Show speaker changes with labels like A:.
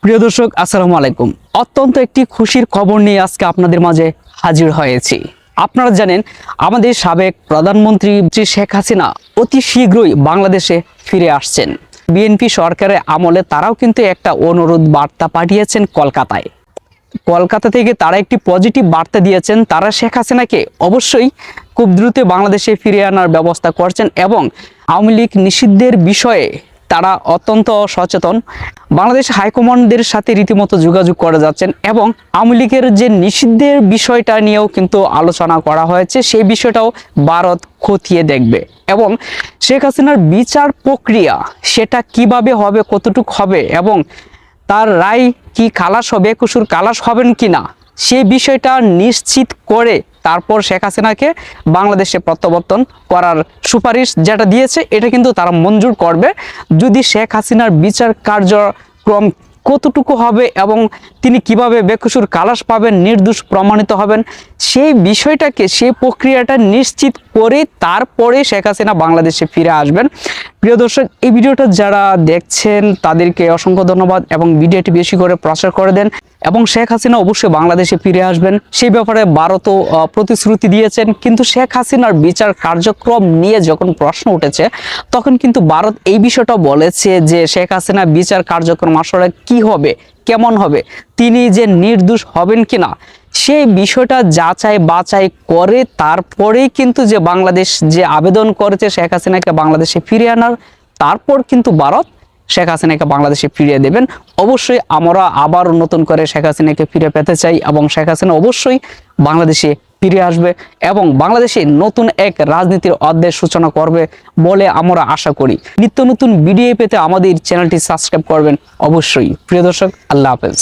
A: প্রিয় দর্শক, আসসালামু আলাইকুম। অত্যন্ত একটি খুশির খবর নিয়ে আজকে আপনাদের মাঝে হাজির হয়েছি। আপনারা জানেন, আমাদের সাবেক প্রধানমন্ত্রী শেখ হাসিনা অতি শীঘ্রই বাংলাদেশে ফিরে আসছেন। বিএনপি সরকারের আমলে তারাও কিন্তু একটা অনুরোধ বার্তা পাঠিয়েছেন কলকাতায়। কলকাতা থেকে তারা একটি পজিটিভ বার্তা দিয়েছেন। তারা শেখ হাসিনাকে অবশ্যই খুব দ্রুত বাংলাদেশে ফিরিয়ে আনার ব্যবস্থা করছেন এবং আওয়ামী লীগ নিষিদ্ধের বিষয়ে তারা অত্যন্ত সচেতন। বাংলাদেশ হাইকমান্ডের সাথে রীতিমতো যোগাযোগ করে যাচ্ছেন এবং আওয়ামী লীগের যে নিষিদ্ধের বিষয়টা নিয়েও কিন্তু আলোচনা করা হয়েছে। সেই বিষয়টাও ভারত খতিয়ে দেখবে এবং শেখ হাসিনার বিচার প্রক্রিয়া সেটা কিভাবে হবে, কতটুকু হবে এবং তার রায় কি খালাস হবে, কসুর খালাস হবেন কিনা, সেই বিষয়টা নিশ্চিত করে তারপর শেখ হাসিনাকে বাংলাদেশে প্রত্যাবর্তন করার সুপারিশ যেটা দিয়েছে, এটা কিন্তু তারা মঞ্জুর করবে যদি শেখ হাসিনার বিচার কার্যক্রম কতটুকু হবে এবং তিনি কিভাবে বেকসুর খালাস পাবেন, নির্দোষ প্রমাণিত হবেন, সেই বিষয়টাকে, সেই প্রক্রিয়াটা নিশ্চিত করে তারপরে শেখ হাসিনা বাংলাদেশে ফিরে আসবেন। প্রিয় দর্শক, এই ভিডিওটা যারা দেখছেন তাদেরকে অসংখ্য ধন্যবাদ এবং ভিডিওটি বেশি করে প্রচার করে দেন এবং শেখ হাসিনা অবশ্যই বাংলাদেশে ফিরে আসবেন সেই ব্যাপারে ভারতও প্রতিশ্রুতি দিয়েছেন। কিন্তু শেখ হাসিনার বিচার কার্যক্রম নিয়ে যখন প্রশ্ন উঠেছে তখন কিন্তু ভারত এই বিষয়টা বলেছে যে শেখ হাসিনা বিচার কার্যক্রম আসলে কি হবে, কেমন হবে, তিনি যে নির্দোষ হবেন কিনা, সেই বিষয়টা যাচাই বাছাই করে তারপরেই কিন্তু যে বাংলাদেশ যে আবেদন করেছে শেখ হাসিনাকে বাংলাদেশে ফিরিয়ে আনার, তারপর কিন্তু ভারত শেখ হাসিনাকে বাংলাদেশে ফিরিয়ে দেবেন। অবশ্যই আমরা আবার নতুন করে শেখ হাসিনাকে ফিরে পেতে চাই এবং শেখ হাসিনা অবশ্যই বাংলাদেশে ফিরে আসবে এবং বাংলাদেশে নতুন এক রাজনীতির অধ্যায়ের সূচনা করবে বলে আমরা আশা করি। নিত্য নতুন ভিডিও পেতে আমাদের চ্যানেলটি সাবস্ক্রাইব করবেন অবশ্যই। প্রিয় দর্শক, আল্লাহ হাফেজ।